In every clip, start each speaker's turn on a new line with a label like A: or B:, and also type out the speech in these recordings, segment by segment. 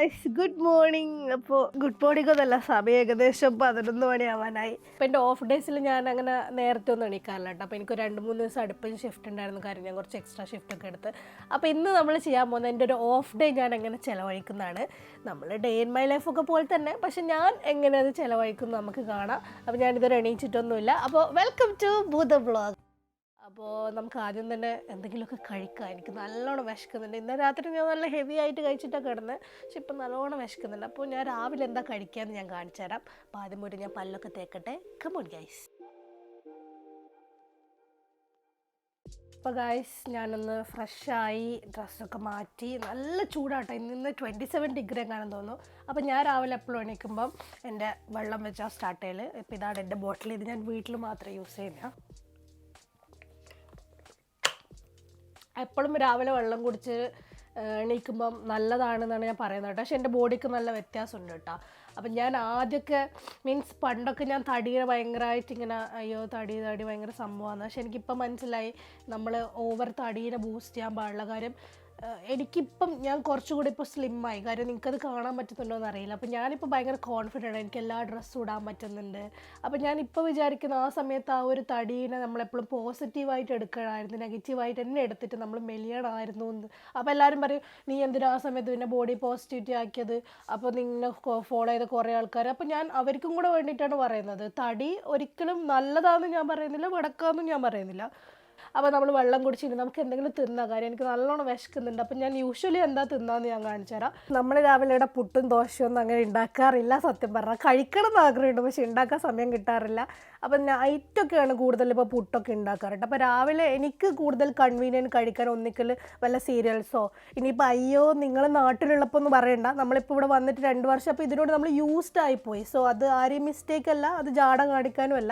A: Guys, good morning. അപ്പോൾ good morning ഒന്നല്ല, സമയം ഏകദേശം 11 മണിയാവാനായി. അപ്പോൾ എൻ്റെ ഓഫ് ഡേയ്സിൽ ഞാൻ അങ്ങനെ നേരത്തെ ഒന്നും എണീക്കാറില്ല കേട്ടോ. അപ്പോൾ എനിക്ക് 2-3 ദിവസം അടുപ്പിച്ച് ഷിഫ്റ്റ് ഉണ്ടായിരുന്ന കാര്യം ഞാൻ കുറച്ച് എക്സ്ട്രാ ഷിഫ്റ്റൊക്കെ എടുത്ത്. അപ്പോൾ ഇന്ന് നമ്മൾ ചെയ്യാൻ പോകുന്നത് എൻ്റെ ഒരു ഓഫ് ഡേ ഞാൻ എങ്ങനെ ചിലവഴിക്കുന്നതാണ്. നമ്മൾ ഡേ ഇൻ മൈ ലൈഫൊക്കെ പോലെ തന്നെ, പക്ഷെ ഞാൻ എങ്ങനെ അത് ചിലവഴിക്കുന്നു നമുക്ക് കാണാം. അപ്പോൾ ഞാനിതുവരെ എണീച്ചിട്ടൊന്നുമില്ല. അപ്പോൾ വെൽക്കം ടു ഭൂത വ്ളോഗ്. അപ്പോൾ നമുക്ക് ആദ്യം തന്നെ എന്തെങ്കിലുമൊക്കെ കഴിക്കാം. എനിക്ക് നല്ലോണം വിശക്കുന്നുണ്ട്. ഇന്ന് രാത്രി ഞാൻ നല്ല ഹെവി ആയിട്ട് കഴിച്ചിട്ടൊക്കെ കിടന്ന്, പക്ഷെ ഇപ്പം നല്ലോണം വിശക്കുന്നുണ്ട്. അപ്പോൾ ഞാൻ രാവിലെ എന്താ കഴിക്കാമെന്ന് ഞാൻ കാണിച്ചു തരാം. അപ്പോൾ ആദ്യം പോയിട്ട് ഞാൻ പല്ലൊക്കെ തേക്കട്ടെ. Come on guys. അപ്പോൾ ഗൈസ്, ഞാനൊന്ന് ഫ്രഷായി ഡ്രസ്സൊക്കെ മാറ്റി. നല്ല ചൂടാട്ടോ, ഇന്ന് 27 ഡിഗ്രി എങ്ങാണെന്ന് തോന്നുന്നു. അപ്പോൾ ഞാൻ രാവിലെ എപ്പോഴും എണീക്കുമ്പം എൻ്റെ വെള്ളം വെച്ചാൽ സ്റ്റാർട്ട് ചെയ്യൽ. ഇപ്പോൾ ഇതാണ് എൻ്റെ ബോട്ടിൽ. ഇത് ഞാൻ വീട്ടിൽ മാത്രമേ യൂസ് ചെയ്യുന്ന. എപ്പോഴും രാവിലെ വെള്ളം കുടിച്ച് എണീക്കുമ്പം നല്ലതാണെന്നാണ് ഞാൻ പറയുന്നത് കേട്ടോ. പക്ഷെ എൻ്റെ ബോഡിക്ക് നല്ല വ്യത്യാസമുണ്ട് കേട്ടോ. അപ്പം ഞാൻ ആദ്യമൊക്കെ പണ്ടൊക്കെ ഞാൻ തടിയെ ഭയങ്കരമായിട്ട് ഇങ്ങനെ അയ്യോ തടി ഭയങ്കര സംഭവമാണ്. പക്ഷെ എനിക്കിപ്പം മനസ്സിലായി നമ്മൾ ഓവർ തടീനെ ബൂസ്റ്റ് ചെയ്യാൻ പാടുള്ള കാര്യം. എനിക്കിപ്പം ഞാൻ കുറച്ചുകൂടി ഇപ്പോൾ സ്ലിമ്മായി. കാര്യം നിങ്ങൾക്കത് കാണാൻ പറ്റുന്നുണ്ടോ എന്ന് അറിയില്ല. അപ്പോൾ ഞാനിപ്പോൾ ഭയങ്കര കോൺഫിഡൻ്റ്. എനിക്ക് എല്ലാ ഡ്രസ്സും ഇടാൻ പറ്റുന്നുണ്ട്. അപ്പോൾ ഞാനിപ്പോൾ വിചാരിക്കുന്ന ആ സമയത്ത് ആ ഒരു തടീനെ നമ്മളെപ്പോഴും പോസിറ്റീവായിട്ട് എടുക്കണമായിരുന്നു, നെഗറ്റീവായിട്ട് തന്നെ എടുത്തിട്ട് നമ്മൾ മെലിയണമായിരുന്നു എന്ന്. അപ്പോൾ എല്ലാവരും പറയും നീ എന്തിനാ ആ സമയത്ത് പിന്നെ ബോഡി പോസിറ്റിവിറ്റി ആക്കിയത്, അപ്പോൾ നിന്നെ ഫോളോ ചെയ്ത കുറേ ആൾക്കാർ. അപ്പോൾ ഞാൻ അവർക്കും കൂടെ വേണ്ടിയിട്ടാണ് പറയുന്നത്. തടി ഒരിക്കലും നല്ലതാണെന്ന് ഞാൻ പറയുന്നില്ല, വടക്കാമെന്നും ഞാൻ പറയുന്നില്ല. അപ്പോൾ നമ്മൾ വെള്ളം കുടിച്ചിട്ട് നമുക്ക് എന്തെങ്കിലും തിന്നാം. കാര്യം എനിക്ക് നല്ലോണം വിശക്കുന്നുണ്ട്. അപ്പം ഞാൻ യൂഷ്വലി എന്താ തിന്നാന്ന് ഞാൻ കാണിച്ചു തരാം. നമ്മൾ രാവിലെ ഇവിടെ പുട്ടും ദോശയൊന്നും അങ്ങനെ ഉണ്ടാക്കാറില്ല. സത്യം പറഞ്ഞാൽ കഴിക്കണം എന്ന് ആഗ്രഹമുണ്ട്, പക്ഷെ ഉണ്ടാക്കാൻ സമയം കിട്ടാറില്ല. അപ്പം നൈറ്റൊക്കെയാണ് കൂടുതൽ ഇപ്പോൾ പുട്ടൊക്കെ ഉണ്ടാക്കാറുണ്ട്. അപ്പോൾ രാവിലെ എനിക്ക് കൂടുതൽ കൺവീനിയൻറ്റ് കഴിക്കാൻ ഒന്നിക്കൽ വല്ല സീരിയൽസോ. ഇനിയിപ്പോൾ അയ്യോ നിങ്ങൾ നാട്ടിലുള്ളപ്പോൾ ഒന്ന് പറയണ്ട, നമ്മളിപ്പോൾ ഇവിടെ വന്നിട്ട് 2 വർഷം. അപ്പോൾ ഇതിനോട് നമ്മൾ യൂസ്ഡ് ആയിപ്പോയി. സോ അത് ആരെയും മിസ്റ്റേക്ക് അല്ല, അത് ജാട കാണിക്കാനും അല്ല.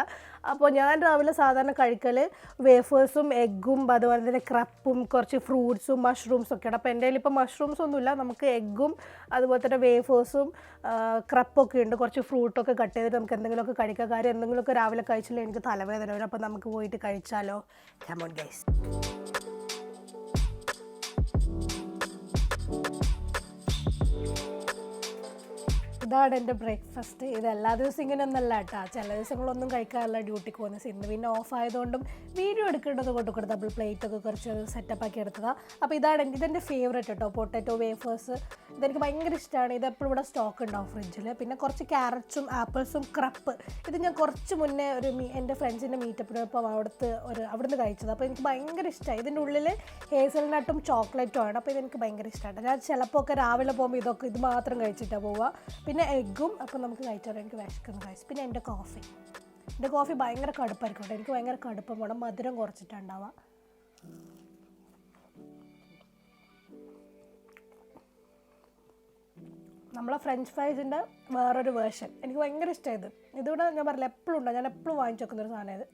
A: അപ്പോൾ ഞാൻ രാവിലെ സാധാരണ കഴിക്കൽ വേഫേഴ്സും എഗ്ഗും അതുപോലെ തന്നെ ക്രപ്പും കുറച്ച് ഫ്രൂട്ട്സും മഷ്റൂംസും ഒക്കെയാണ്. അപ്പോൾ എൻ്റെ കയ്യിൽ ഇപ്പോൾ മഷ്റൂംസ് ഒന്നുമില്ല. നമുക്ക് എഗ്ഗും അതുപോലെ തന്നെ വേഫേഴ്സും ക്രപ്പൊക്കെ ഉണ്ട്. കുറച്ച് ഫ്രൂട്ടൊക്കെ കട്ട് ചെയ്തിട്ട് നമുക്ക് എന്തെങ്കിലുമൊക്കെ കഴിക്കാം. കാര്യം എന്തെങ്കിലുമൊക്കെ രാവിലെ കഴിച്ചില്ല എനിക്ക് തലവേദന വരും. അപ്പോൾ നമുക്ക് പോയിട്ട് കഴിച്ചാലോ. Come on guys. ഇതാണ് എൻ്റെ ബ്രേക്ക്ഫാസ്റ്റ്. ഇത് എല്ലാ ദിവസവും ഇങ്ങനെ ഒന്നല്ല കേട്ടോ. ചില ദിവസങ്ങളൊന്നും കഴിക്കാറില്ല ഡ്യൂട്ടിക്ക് പോകുന്നത്. ഇന്ന് പിന്നെ ഓഫ് ആയതുകൊണ്ടും വീഡിയോ എടുക്കേണ്ടത് കൊണ്ട് ഡബിൾ പ്ലേറ്റൊക്കെ കുറച്ച് സെറ്റപ്പാക്കി എടുത്തതാണ്. അപ്പോൾ ഇതെൻ്റെ ഫേവറേറ്റ് കേട്ടോ, പൊട്ടാറ്റോ വേഫേഴ്സ്. ഇതെനിക്ക് ഭയങ്കര ഇഷ്ടമാണ്. ഇതെപ്പോഴും ഇവിടെ സ്റ്റോക്ക് ഉണ്ടാവും ഫ്രിഡ്ജിൽ. പിന്നെ കുറച്ച് ക്യാരറ്റ്സും ആപ്പിൾസും ക്രപ്പ്. ഇത് ഞാൻ കുറച്ച് മുന്നേ എൻ്റെ ഫ്രണ്ട്സിൻ്റെ മീറ്റപ്പിന് ഇപ്പോൾ അവിടുന്ന് കഴിച്ചത്. അപ്പോൾ എനിക്ക് ഭയങ്കര ഇഷ്ടമായി. ഇതിൻ്റെ ഉള്ളിൽ ഹേസൽനട്ടും ചോക്ലേറ്റും ആണ്. അപ്പോൾ ഇതെനിക്ക് ഭയങ്കര ഇഷ്ടമാണ്. ഞാൻ ചിലപ്പോൾ ഒക്കെ രാവിലെ പോകുമ്പോൾ ഇത് മാത്രം കഴിച്ചിട്ടാണ് പോവുക. പിന്നെ എഗ്ഗും. അപ്പോൾ നമുക്ക് കഴിച്ചാൽ എനിക്ക് വിശക്കുന്ന കഴിച്ചു. പിന്നെ എൻ്റെ കോഫി ഭയങ്കര കടുപ്പായിരിക്കും കേട്ടോ. എനിക്ക് ഭയങ്കര കടുപ്പം വേണം, മധുരം കുറച്ചിട്ടുണ്ടാവുക. നമ്മളെ ഫ്രഞ്ച് ഫ്രൈസിൻ്റെ വേറൊരു വേർഷൻ എനിക്ക് ഭയങ്കര ഇഷ്ടമായത്. ഇതിവിടെ ഞാൻ പറഞ്ഞില്ല എപ്പോഴും ഉണ്ടാവും. ഞാൻ എപ്പോഴും വാങ്ങിച്ചു വെക്കുന്നൊരു സാധനം ഇത്.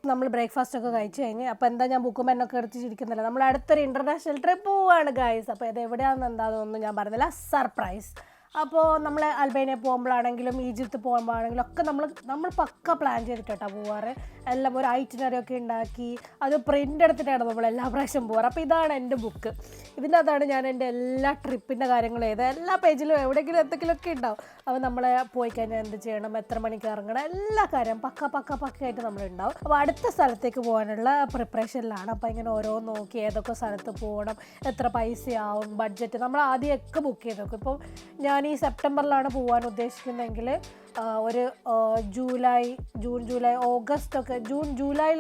A: നമ്മൾ ബ്രേക്ക്ഫാസ്റ്റൊക്കെ കഴിച്ച് കഴിഞ്ഞ് അപ്പോൾ എന്താ ഞാൻ ബുക്കും പെന്നൊക്കെ എടുത്തിരിക്കുന്നില്ല. നമ്മൾ അടുത്തൊരു ഇൻ്റർനാഷണൽ ട്രിപ്പ് പോവുകയാണ് ഗൈസ്. അപ്പോൾ ഇത് എവിടെയാണെന്ന് എന്താണെന്നൊന്നും ഞാൻ പറഞ്ഞില്ല, സർപ്രൈസ്. അപ്പോൾ നമ്മൾ അൽബേനിയ പോകുമ്പോഴാണെങ്കിലും ഈജിപ്ത് പോകുമ്പോഴാണെങ്കിലും ഒക്കെ നമ്മൾ പക്ക പ്ലാൻ ചെയ്തിട്ടാണ് പോവാറ്. എല്ലാം ഒരു ഐറ്റിനറി ഒക്കെ ഉണ്ടാക്കി അത് പ്രിൻ്റ് എടുത്തിട്ടാണ് നമ്മൾ എല്ലാ പ്രാവശ്യം പോവാറ്. അപ്പോൾ ഇതാണ് എൻ്റെ ബുക്ക്. ഇതിനകത്താണ് ഞാൻ എൻ്റെ എല്ലാ ട്രിപ്പിൻ്റെ കാര്യങ്ങളും എല്ലാ പേജിലും എവിടെയെങ്കിലും എന്തെങ്കിലുമൊക്കെ ഉണ്ടാവും. അപ്പോൾ നമ്മൾ പോയി കഴിഞ്ഞാൽ എന്ത് ചെയ്യണം, എത്ര മണിക്ക് ഇറങ്ങണം, എല്ലാ കാര്യം പക്കയായിട്ട് നമ്മളുണ്ടാവും. അപ്പോൾ അടുത്ത സ്ഥലത്തേക്ക് പോകാനുള്ള പ്രിപ്പറേഷനിലാണ്. അപ്പോൾ ഇങ്ങനെ ഓരോ നോക്കി ഏതൊക്കെ സ്ഥലത്ത് പോകണം, എത്ര പൈസയാവും, ബഡ്ജറ്റ് നമ്മൾ ആദ്യമൊക്കെ ബുക്ക് ചെയ്ത് നോക്കും. ഇപ്പോൾ ഞാൻ ഈ സെപ്റ്റംബറിലാണ് പോകാൻ ഉദ്ദേശിക്കുന്നതെങ്കിൽ ഒരു ജൂലൈയിൽ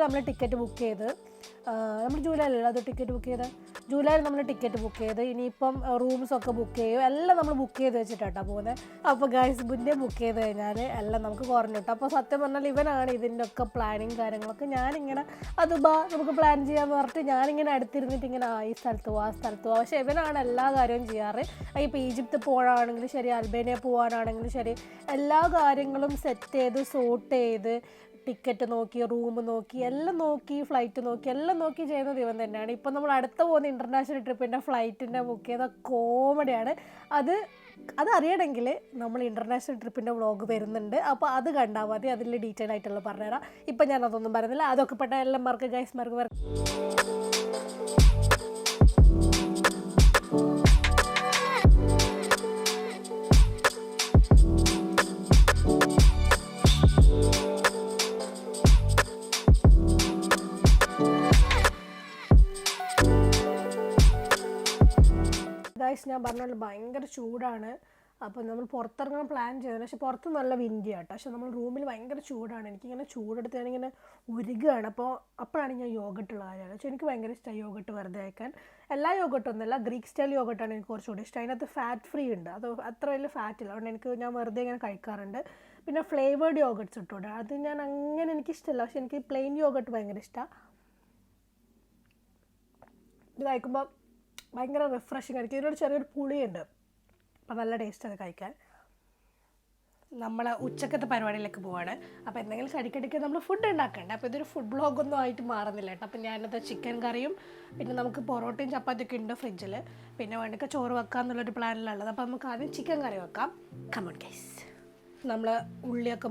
A: നമ്മൾ ടിക്കറ്റ് ബുക്ക് ചെയ്ത് നമ്മൾ ജൂലൈയിലല്ല അത് ടിക്കറ്റ് ബുക്ക് ചെയ്ത് ജൂലൈയിൽ നമ്മൾ ടിക്കറ്റ് ബുക്ക് ചെയ്ത് ഇനിയിപ്പം റൂംസൊക്കെ ബുക്ക് ചെയ്യും. എല്ലാം നമ്മൾ ബുക്ക് ചെയ്ത് വെച്ചിട്ടാണ് പോകുന്നത്. അപ്പോൾ ഗൈസ് മുന്നേ ബുക്ക് ചെയ്ത് കഴിഞ്ഞാൽ എല്ലാം നമുക്ക് കുറഞ്ഞിട്ടു. അപ്പോൾ സത്യം പറഞ്ഞാൽ ഇവനാണ് ഇതിൻ്റെ ഒക്കെ പ്ലാനിങ് കാര്യങ്ങളൊക്കെ. ഞാനിങ്ങനെ നമുക്ക് പ്ലാൻ ചെയ്യാമെന്ന് പറഞ്ഞിട്ട് ഞാനിങ്ങനെ അടുത്തിരുന്നിട്ട് ഇങ്ങനെ ഈ സ്ഥലത്ത് പോവാം ആ സ്ഥലത്ത് പോവാം. പക്ഷേ ഇവനാണ് എല്ലാ കാര്യവും ചെയ്യാറ്. ഇപ്പോൾ ഈജിപ്ത് പോകാനാണെങ്കിലും ശരി, അൽബേനിയ പോകാനാണെങ്കിലും ശരി, എല്ലാ കാര്യങ്ങളും സെറ്റ് ചെയ്ത് സോർട്ട് ചെയ്ത് ടിക്കറ്റ് നോക്കി, റൂം നോക്കി, എല്ലാം നോക്കി, ഫ്ലൈറ്റ് നോക്കി, എല്ലാം നോക്കി ചെയ്യുന്നത് ഇവൻ തന്നെയാണ്. ഇപ്പം നമ്മൾ അടുത്ത പോകുന്ന ഇൻ്റർനാഷണൽ ട്രിപ്പിൻ്റെ ഫ്ലൈറ്റിൻ്റെ ബുക്ക് ചെയ്ത കോമഡിയാണ്. അതറിയണമെങ്കിൽ നമ്മൾ ഇൻ്റർനാഷണൽ ട്രിപ്പിൻ്റെ വ്ളോഗ് വരുന്നുണ്ട്. അപ്പോൾ അത് കണ്ടാൽ മതി, അതിൽ ഡീറ്റെയിൽ ആയിട്ടുള്ള പറഞ്ഞുതരാം. ഇപ്പം ഞാൻ അതൊന്നും പറയുന്നില്ല. അതൊക്കെ പെട്ട എല്ലാം മാർക്ക് ഗൈസ് മാർക്ക്. ഗൈസ് ഞാൻ പറഞ്ഞ പോലെ ഭയങ്കര ചൂടാണ്. അപ്പോൾ നമ്മൾ പുറത്തിറങ്ങാൻ പ്ലാൻ ചെയ്തത്, പക്ഷേ പുറത്ത് നല്ല വിൻഡിയാട്ടോ. പക്ഷേ നമ്മൾ റൂമിൽ ഭയങ്കര ചൂടാണ്. എനിക്കിങ്ങനെ ചൂടെടുത്ത് ഞാനിങ്ങനെ ഉരുകയാണ്. അപ്പോഴാണ് ഞാൻ യോഗട്ടുള്ള കാര്യമാണ്. പക്ഷേ എനിക്ക് ഭയങ്കര ഇഷ്ടമായി യോഗട്ട് വെറുതെ കഴിക്കാൻ. എല്ലാ യോഗട്ടൊന്നുമല്ല, ഗ്രീക്ക് സ്റ്റൈൽ യോഗട്ടാണ് എനിക്ക് കുറച്ചുകൂടി ഇഷ്ടം. അതിനകത്ത് ഫാറ്റ് ഫ്രീ ഉണ്ട്, അത് അത്ര വലിയ ഫാറ്റില്ല. അതുകൊണ്ട് ഞാൻ വെറുതെ ഇങ്ങനെ കഴിക്കാറുണ്ട്. പിന്നെ ഫ്ലേവേർഡ് യോഗട്ട്സ് ഇട്ടോടെ, അത് ഞാൻ അങ്ങനെ എനിക്കിഷ്ടമല്ല. പക്ഷേ എനിക്ക് പ്ലെയിൻ യോഗട്ട് ഭയങ്കര ഇഷ്ടമാണ്. ഇത് കഴിക്കുമ്പോൾ ഭയങ്കര റിഫ്രഷിങ് ആയിരിക്കും. ഇതിനോട് ചെറിയൊരു പുളിയുണ്ട്, അപ്പോൾ നല്ല ടേസ്റ്റ് അത് കഴിക്കാൻ. നമ്മൾ ഉച്ചക്കത്തെ പരിപാടിയിലേക്ക് പോവാണ്. അപ്പോൾ എന്തെങ്കിലും കടിക്കടിക്ക് നമ്മൾ ഫുഡ് ഉണ്ടാക്കണ്ടേ. അപ്പോൾ ഇതൊരു ഫുഡ് ബ്ലോഗൊന്നും ആയിട്ട് മാറുന്നില്ല കേട്ടോ. അപ്പോൾ ഞാനത് ചിക്കൻ കറിയും പിന്നെ നമുക്ക് പൊറോട്ടയും ചപ്പാത്തിയൊക്കെ ഉണ്ട് ഫ്രിഡ്ജിൽ. പിന്നെ വേണ്ടൊക്കെ ചോറ് വെക്കാമെന്നുള്ളൊരു പ്ലാനിലുള്ളത്. അപ്പോൾ നമുക്ക് ആദ്യം ചിക്കൻ കറി വെക്കാം. Come on guys. നമ്മൾ ഉള്ളിയൊക്കെ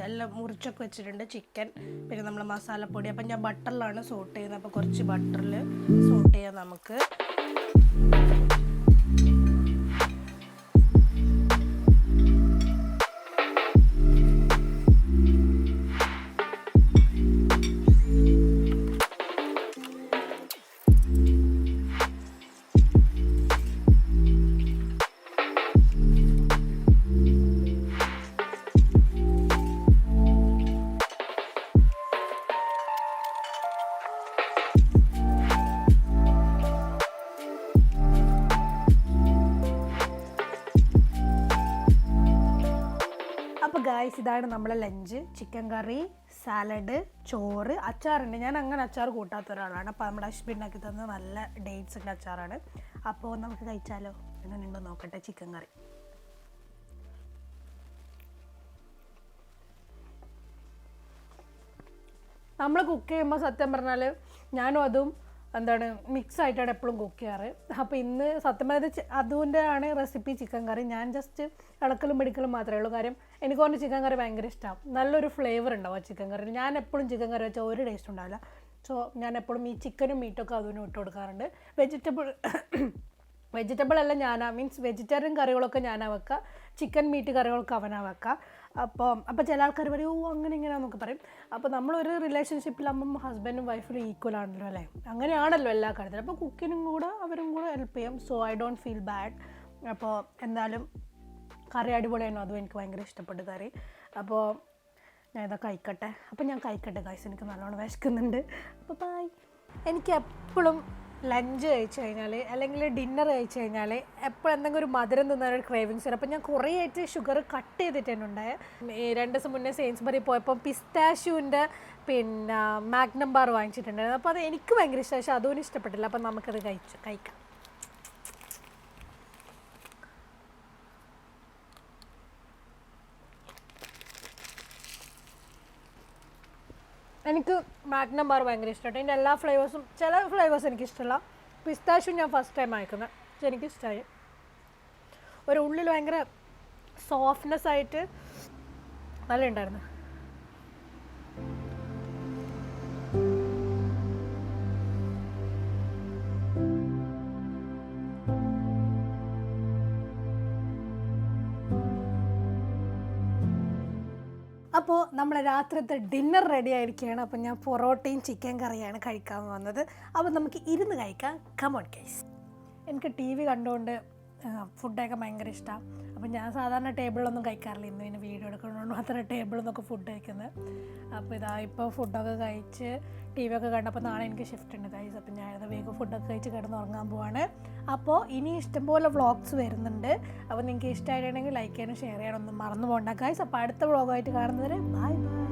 A: എല്ലാം മുറിച്ചൊക്കെ വെച്ചിട്ടുണ്ട് ചിക്കൻ. പിന്നെ നമ്മൾ മസാലപ്പൊടി, അപ്പം ഞാൻ ബട്ടറിലാണ് സോട്ട് ചെയ്യുന്നത്. അപ്പോൾ കുറച്ച് ബട്ടറിൽ സോട്ട് ചെയ്യാം നമുക്ക്. അപ്പോൾ ഗായ്സ് ഇതാണ് നമ്മളെ ലഞ്ച്. ചിക്കൻ കറി, സാലഡ്, ചോറ്, അച്ചാറുണ്ട്. ഞാൻ അങ്ങനെ അച്ചാർ കൂട്ടാത്ത ഒരാളാണ്. അപ്പോൾ നമ്മുടെ ഹസ്ബൻഡാക്കി തന്ന നല്ല ഡേറ്റ്സിൻ്റെ അച്ചാറാണ്. അപ്പോൾ നമുക്ക് കഴിച്ചാലോ? എങ്ങനെ ഉണ്ടോ നോക്കട്ടെ ചിക്കൻ കറി. നമ്മൾ കുക്ക് ചെയ്യുമ്പോൾ സത്യം പറഞ്ഞാൽ ഞാനും അതും മിക്സ് ആയിട്ടാണ് എപ്പോഴും കുക്ക് ചെയ്യാറ്. അപ്പോൾ ഇന്ന് സത്യം പറഞ്ഞത് അതുവിൻ്റെ ആണ് റെസിപ്പി ചിക്കൻ കറി. ഞാൻ ജസ്റ്റ് ഇളക്കലും പിടിക്കലും മാത്രമേ ഉള്ളൂ. കാര്യം എനിക്ക് കൊണ്ട് ചിക്കൻ കറി ഭയങ്കര ഇഷ്ടമാണ്. നല്ലൊരു ഫ്ലേവർ ഉണ്ടാവും ആ ചിക്കൻ കറി. ഞാൻ എപ്പോഴും ചിക്കൻ കറി വെച്ചാൽ ഒരു ടേസ്റ്റ് ഉണ്ടാവില്ല. സോ ഞാൻ എപ്പോഴും ഈ ചിക്കനും മീറ്റൊക്കെ അതിനും ഇട്ട് കൊടുക്കാറുണ്ട്. വെജിറ്റബിൾ അല്ല മീൻസ് വെജിറ്റേറിയൻ കറികളൊക്കെ ഞാനാ വെക്കുക, ചിക്കൻ മീറ്റ് കറികളൊക്കെ അവനാ വെക്കുക. അപ്പോൾ ചില ആൾക്കാർ പറയും, ഓ അങ്ങനെ ഇങ്ങനെയാണെന്നൊക്കെ പറയും. അപ്പോൾ നമ്മളൊരു റിലേഷൻഷിപ്പിലാകുമ്പം ഹസ്ബൻഡും വൈഫിനും ഈക്വൽ ആണല്ലോ അല്ലേ? അങ്ങനെയാണല്ലോ എല്ലാ കാര്യത്തിലും. അപ്പോൾ കുക്കിനും കൂടെ അവരും കൂടെ ഹെൽപ്പ് ചെയ്യും. So I don't feel bad. അപ്പോൾ എന്തായാലും കറി അടിപൊളിയായിരുന്നു. അതും എനിക്ക് ഭയങ്കര ഇഷ്ടപ്പെട്ടു കറി. അപ്പോൾ ഞാൻ ഇതൊക്കെ കഴിക്കട്ടെ. അപ്പോൾ ഞാൻ കഴിക്കട്ടെ ഗൈസ്, എനിക്ക് നല്ലോണം വിശക്കുന്നുണ്ട്. അപ്പോൾ ബൈ. എനിക്ക് എപ്പോഴും ലഞ്ച് കഴിച്ച് കഴിഞ്ഞാൽ അല്ലെങ്കിൽ ഡിന്നർ കഴിച്ച് കഴിഞ്ഞാൽ എപ്പോഴും എന്തെങ്കിലും ഒരു മധുരം തിന്നാനൊരു ക്രേവിങ്സ് വരും. അപ്പോൾ ഞാൻ കുറേ ആയിട്ട് ഷുഗർ കട്ട് ചെയ്തിട്ടുണ്ടായി. 2 ദിവസം മുന്നേ സെയിൻസ്ബറി പോയപ്പോൾ പിസ്താഷ്യൂവിൻ്റെ പിന്നെ മാഗ്നം ബാർ വാങ്ങിച്ചിട്ടുണ്ടായിരുന്നു. അപ്പോൾ അത് എനിക്ക് ഭയങ്കര ഇഷ്ടമായി, പക്ഷേ അതും ഇഷ്ടപ്പെട്ടില്ല. അപ്പം നമുക്കത് കഴിക്കാം. എനിക്ക് മാഗ്നം ബാർ ഭയങ്കര ഇഷ്ടമായിട്ട്. അതിൻ്റെ എല്ലാ ഫ്ലേവേഴ്സും, ചില ഫ്ലേവേഴ്സ് എനിക്കിഷ്ടമല്ല. പിസ്താഷ്യൂ ഞാൻ ഫസ്റ്റ് ടൈം അയക്കുന്നത്, പക്ഷെ എനിക്കിഷ്ടമായി. ഒരു ഉള്ളിൽ ഭയങ്കര സോഫ്റ്റ്നെസ് ആയിട്ട് നല്ല ഉണ്ടായിരുന്നു. അപ്പോൾ നമ്മളെ രാത്രിത്തെ ഡിന്നർ റെഡി ആയിരിക്കുകയാണ്. അപ്പോൾ ഞാൻ പൊറോട്ടയും ചിക്കൻ കറിയാണ് കഴിക്കാൻ വന്നത്. അപ്പോൾ നമുക്ക് ഇരുന്ന് കഴിക്കാം. Come on guys. എനിക്ക് ടി വി കണ്ടുകൊണ്ട് ഫുഡൊക്കെ ഭയങ്കര ഇഷ്ടമാണ്. അപ്പോൾ ഞാൻ സാധാരണ ടേബിളിലൊന്നും കഴിക്കാറില്ല. ഇന്ന് പിന്നെ വീഡിയോ എടുക്കുന്നതുകൊണ്ട് മാത്രമേ ടേബിളിൽ നിന്നൊക്കെ ഫുഡ് കഴിക്കുന്നത്. അപ്പോൾ ഇപ്പോൾ ഫുഡൊക്കെ കഴിച്ച് ടി വി ഒക്കെ കണ്ടപ്പോൾ നാളെ എനിക്ക് ഷിഫ്റ്റ് ഉണ്ട് ഗൈസ്. അപ്പോൾ ഞാനത് വേഗം ഫുഡൊക്കെ കഴിച്ച് കിടന്നുറങ്ങാൻ പോവാണ്. അപ്പോൾ ഇനി ഇഷ്ടംപോലെ വ്ളോഗ്സ് വരുന്നുണ്ട്. അപ്പോൾ നിങ്ങൾക്ക് ഇഷ്ടമായിട്ടുണ്ടെങ്കിൽ ലൈക്ക് ചെയ്യാനും ഷെയർ ചെയ്യാനൊന്നും മറന്നു പോകണ്ട ഗൈസ്. അപ്പോൾ അടുത്ത വ്ളോഗായിട്ട് കാണുന്നവരെ ബൈ ബൈ.